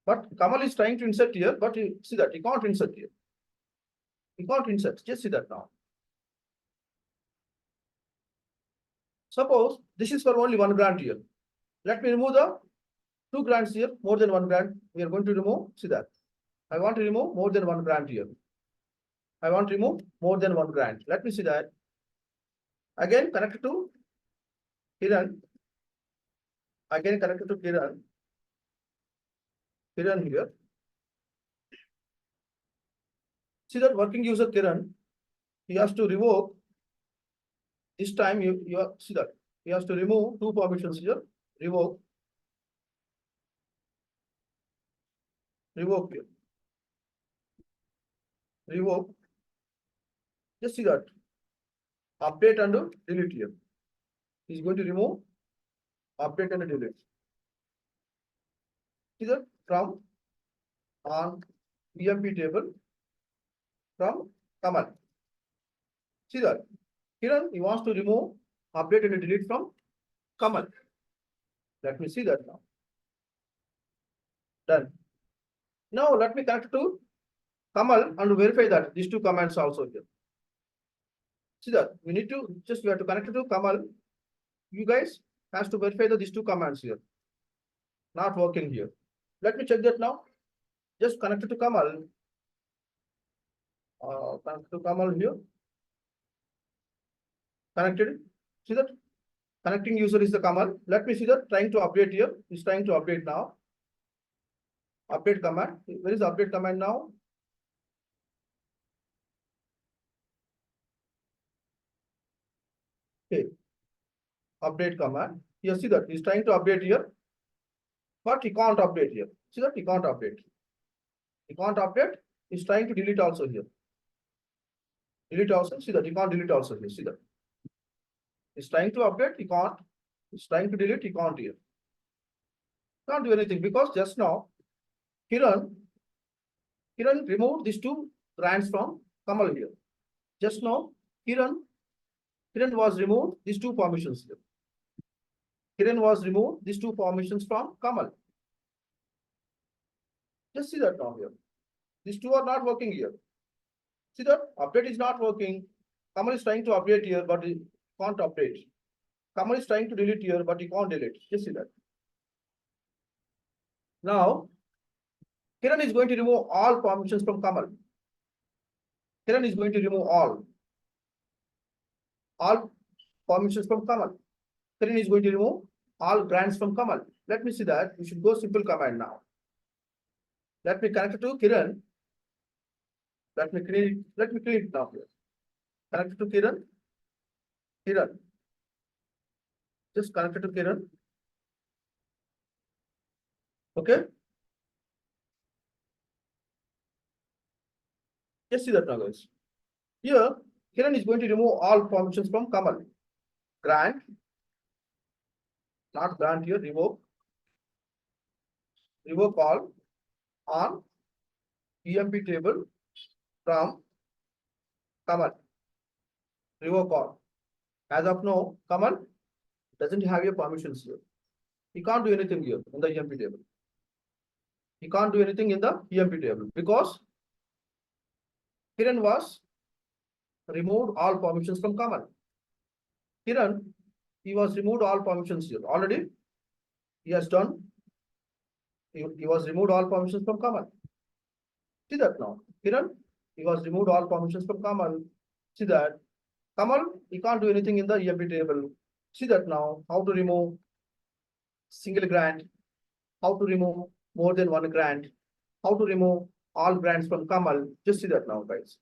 But Kamal is trying to insert here, but see that he can't insert here. He can't insert. Just see that now. Suppose this is for only one grant here. Let me remove the two grants here, more than one grant. We are going to remove, see that. I want to remove more than one grant here. I want to remove more than one grant. Let me see that. Again, connected to Kiran. Again, connected to Kiran. Kiran here. See that working user Kiran, he has to revoke. This time you see that he has to remove two permissions here. Revoke here. Revoke. Just see that. Update and delete here. He's going to remove, update and delete. See that from on EMP table from Kamal. See that. Kiran, he wants to remove, update and delete from Kamal. Let me see that now. Done. Now let me connect to Kamal and verify that these two commands are also here. See that we have to connect to Kamal. You guys has to verify that these two commands here. Not working here. Let me check that now. Just connect to Kamal. Connect to Kamal here. Connected. See that? Connecting user is the Kamal. Let me see that. Trying to update here. He's trying to update now. Update command. Where is the update command now? Okay. Update command. You see that he's trying to update here, but he can't update here. See that he can't update. He can't update. He's trying to delete also here. Delete also. See that he can't delete also here. See that. He's trying to update. He can't. He's trying to delete. He can't here. Can't do anything because just now Kiran removed these two grants from Kamal here. Just now Kiran was removed these two permissions here. Kiran was removed these two permissions from Kamal. Just see that now here. These two are not working here. See that update is not working. Kamal is trying to update here, but he can't update. Kamal is trying to delete here, but he can't delete. Just see that. Now, Kiran is going to remove all permissions from Kamal. Kiran is going to remove all permissions from Kamal. Kiran is going to remove all grants from Kamal. Let me see that. We should go simple command now. Let me connect to Kiran. Let me clean it now here. Connect to Kiran. Kiran. Just connect it to Kiran. Okay. Just see that now, guys. Here, Kiran is going to remove all permissions from Kamal. Grant. Not grant here. Revoke. Revoke all on EMP table from Kamal. Revoke all. As of now, Kamal doesn't have your permissions here. He can't do anything here in the EMP table. He can't do anything in the EMP table because Kiran was removed all permissions from Kamal. Kiran, he was removed all permissions here. Already he has done. He was removed all permissions from Kamal. See that now. Kiran, he was removed all permissions from Kamal. See that. Kamal, he can't do anything in the EMP table. See that now. How to remove single grant. How to remove more than one grant. How to remove all grants from Kamal. Just see that now, guys.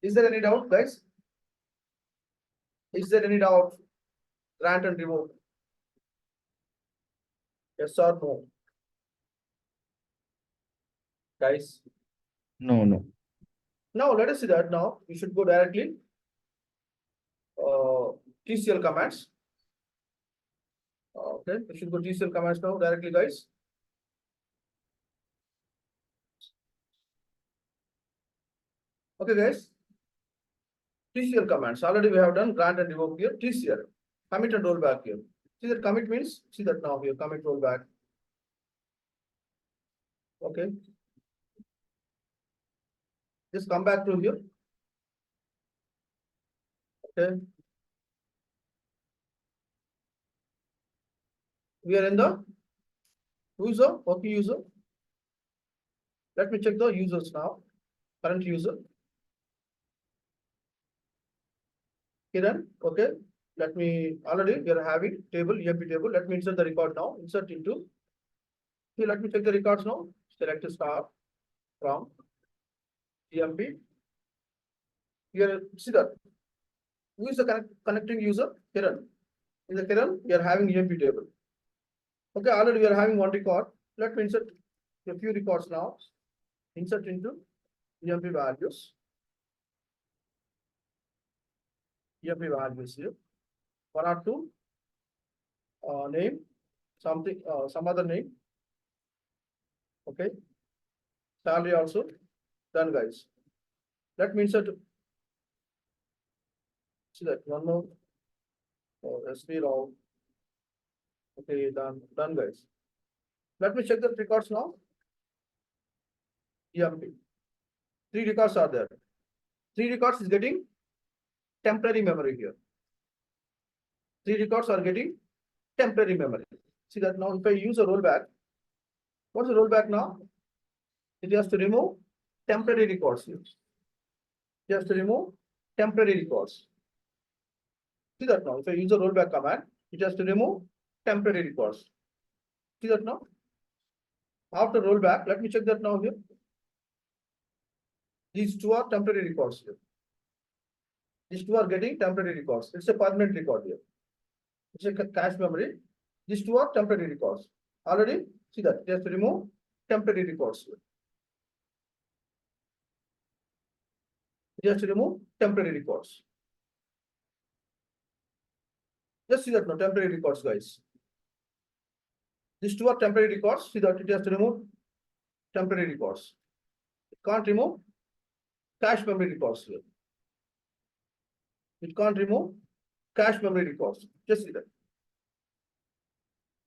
Is there any doubt, guys? Is there any doubt? Grant and remove. Yes or no? Guys. No. Now let us see that now. You should go directly TCL commands. Okay, you should go TCL commands now directly, guys. Okay, guys. TCL commands. Already we have done grant and revoke here. TCL. Commit and rollback here. See that commit means, see that now here, commit rollback. Okay. Just come back to here. Okay. We are in the user, okay user. Let me check the users now. Current user. Kiran, okay. Let me, already we are having table, EMP table. Let me insert the record now. Insert into. Okay, let me check the records now. Select star from EMP. Here, see that. Who is the connecting user? Kiran. In the Kiran, we are having EMP table. Okay, already we are having one record. Let me insert a few records now. Insert into EMP values. EMP values here. One or two. Name, something, some other name. Okay. Salary also. Done, guys. Let me insert. See that one more. SP raw. Okay, done, guys. Let me check the records now. EMP. 3 records are there. 3 records is getting temporary memory here. 3 records are getting temporary memory. See that now if I use a rollback, what's the rollback now? It has to remove temporary records here. It has to remove temporary records. See that now if I use a rollback command, it has to remove temporary records. See that now? After rollback, let me check that now here. These 2 are temporary records here. These 2 are getting temporary records. It's a permanent record here. It's a cache memory. These 2 are temporary records. Already, see that, it has to remove temporary records here. It has to remove temporary records. Just see that now, temporary records, guys. These 2 are temporary records. See that it has to remove temporary records. It can't remove cache memory records here. It can't remove cache memory records. Just see that.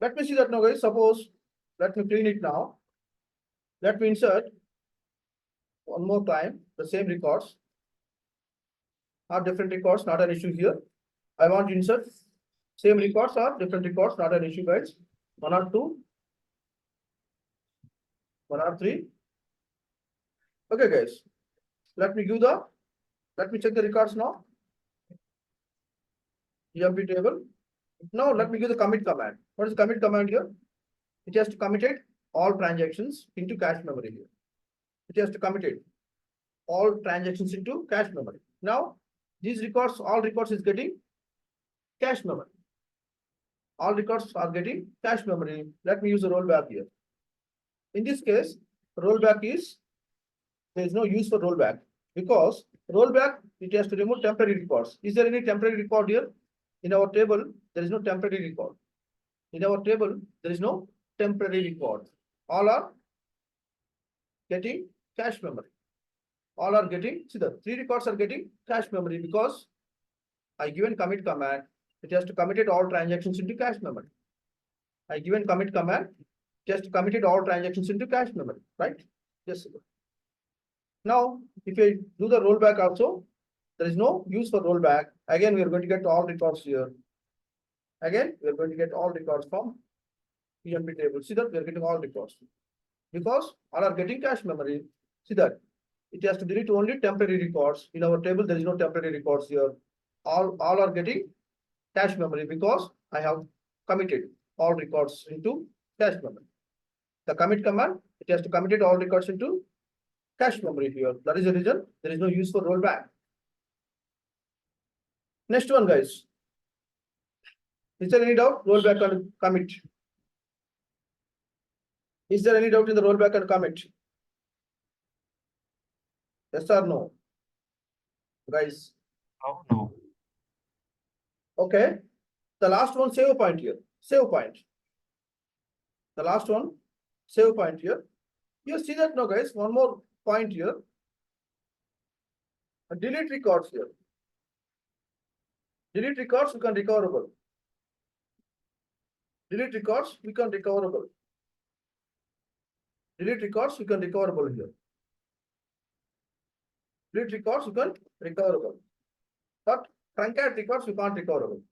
Let me see that now, guys. Suppose, let me clean it now. Let me insert one more time the same records. Or different records, not an issue here. I want to insert same records or different records, not an issue, guys. 1 or 2, 1 or 3. Okay, guys. Let me check the records now. EMP table. Now let me give the commit command. What is the commit command here? It has to commit all transactions into cache memory here. It has to commit all transactions into cache memory. Now, these records, all records is getting cache memory. All records are getting cache memory. Let me use a rollback here. In this case, rollback is, there is no use for rollback because rollback, it has to remove temporary records. Is there any temporary record here? In our table, there is no temporary record. In our table, there is no temporary record. All are getting cache memory. All are getting, see the 3 records are getting cache memory because I given commit command, it has to commit all transactions into cache memory. I given commit command, it has to commit all transactions into cache memory, right? Yes. Now, if I do the rollback also, there is no use for rollback. Again, we are going to get all records here. Again, we are going to get all records from EMP table. See that we are getting all records because all are getting cache memory. See that it has to delete only temporary records. In our table, there is no temporary records here. All are getting cache memory because I have committed all records into cache memory. The commit command, it has to commit all records into cache memory here. That is the reason there is no use for rollback. Next one, guys. Is there any doubt? Rollback and commit. Is there any doubt in the rollback and commit? Yes or no? Guys. Oh, no. Okay. The last one, save point here. Save point. The last one, save point here. You see that now, guys. One more point here. Delete records here. Delete records, you can recoverable. Delete records, we can recoverable. Delete records, you can recoverable here. Delete records, you can recoverable. But truncate records, you can't recoverable.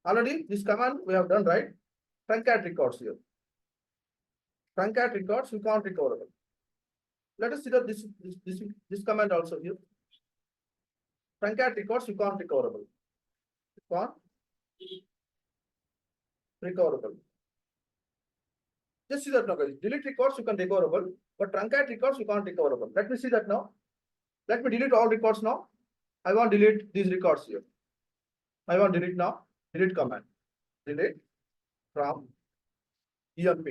Already this command we have done, right? Truncate records here. Truncate records, you can't recoverable. Let us see that this command also here. Truncate records, you can't recoverable. You can't recoverable. Just see that now, guys. Delete records, you can recoverable, but truncate records, you can't recoverable. Let me see that now. Let me delete all records now. I want to delete these records here. I want to delete now. Delete command. Delete from EMP.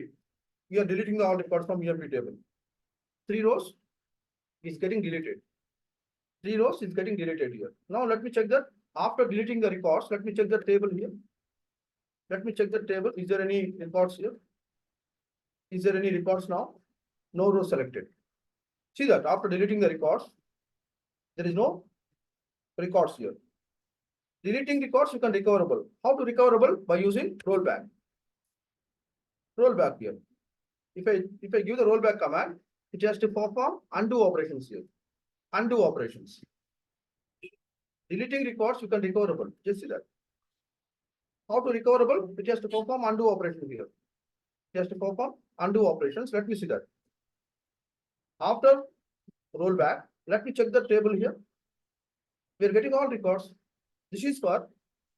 We are deleting all records from EMP table. 3 rows is getting deleted. 3 rows is getting deleted here. Now let me check that. After deleting the records, let me check the table here. Let me check the table. Is there any records here? Is there any records now? No row selected. See that after deleting the records, there is no records here. Deleting records, you can recoverable. How to recoverable? By using rollback. Rollback here. If I give the rollback command, it has to perform undo operations here. Undo operations. Deleting records, you can recoverable. Just see that. How to recoverable? It has to perform undo operations here. It has to perform undo operations. Let me see that. After rollback, let me check the table here. We are getting all records. This is for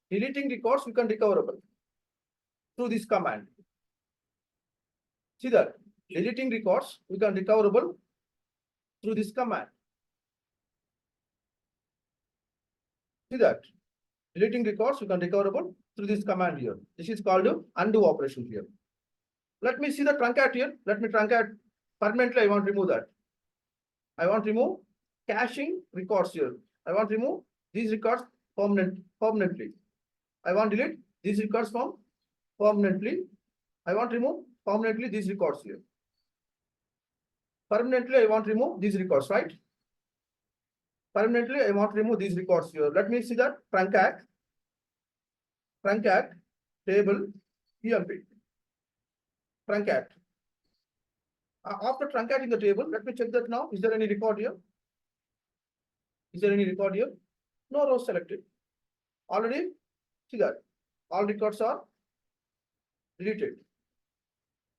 deleting records, you can recoverable through this command. See that deleting records, we can recoverable through this command. See that deleting records, you can recoverable through this command here. This is called undo operation here. Let me see the truncate here. Let me truncate permanently. I want to remove that. I want to remove caching records here. I want to remove these records permanently. I want to delete these records from permanently. I want to remove permanently these records here. Permanently, I want to remove these records, right? Permanently, I want to remove these records here. Let me see that truncate table EMP. Truncate. After truncating the table, let me check that now. Is there any record here? Is there any record here? No rows selected. Already, see that all records are deleted.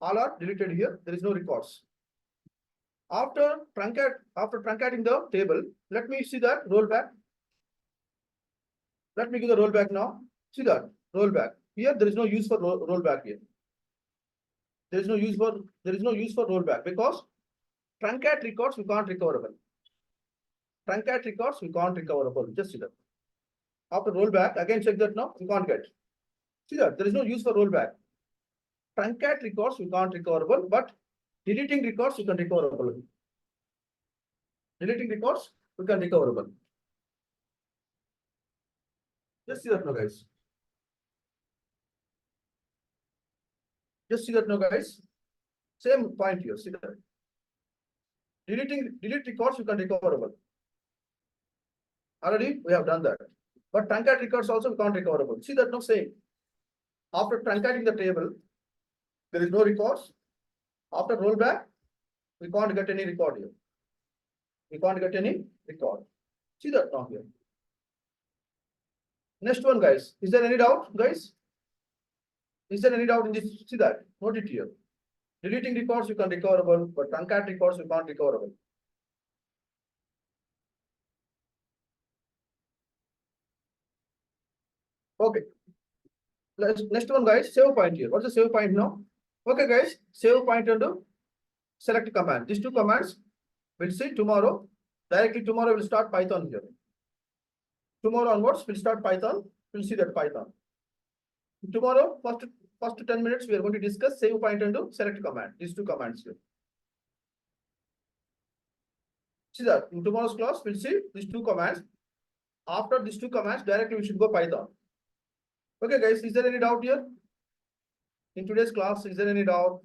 All are deleted here. There is no records. After truncating the table, let me see that rollback. Let me give the rollback now. See that rollback. Here there is no use for rollback here. There is no use for rollback because truncate records we can't recoverable. Truncate records we can't recoverable. Just see that. After rollback, again check that now. We can't get. See that there is no use for rollback. Truncate records we can't recoverable, but deleting records you can recoverable. Deleting records we can recoverable. Just see that now, guys. Just see that now, guys. Same point here. See that. Delete records you can recoverable. Already we have done that. But truncate records also we can't recoverable. See that now, same. After truncating the table, there is no records. After rollback, we can't get any record here. We can't get any record. See that now here. Next one, guys. Is there any doubt, guys? Is there any doubt in this? See that. Note it here. Deleting records you can recoverable, but truncate records you can't recoverable. Okay. Next one, guys. Save point here. What's the save point now? Okay, guys. Save point and select command. These two commands we'll see tomorrow. Directly tomorrow we'll start Python here. Tomorrow onwards we'll start Python. We'll see that Python. Tomorrow, first 10 minutes, we are going to discuss save point and select command. These two commands here. See that in tomorrow's class, we'll see these two commands. After these two commands, directly we should go Python. Okay, guys, is there any doubt here? In today's class, is there any doubt?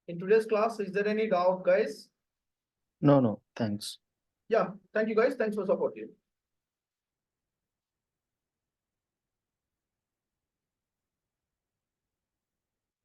In today's class, is there any doubt, guys? No, thanks. Yeah, thank you, guys. Thanks for support here.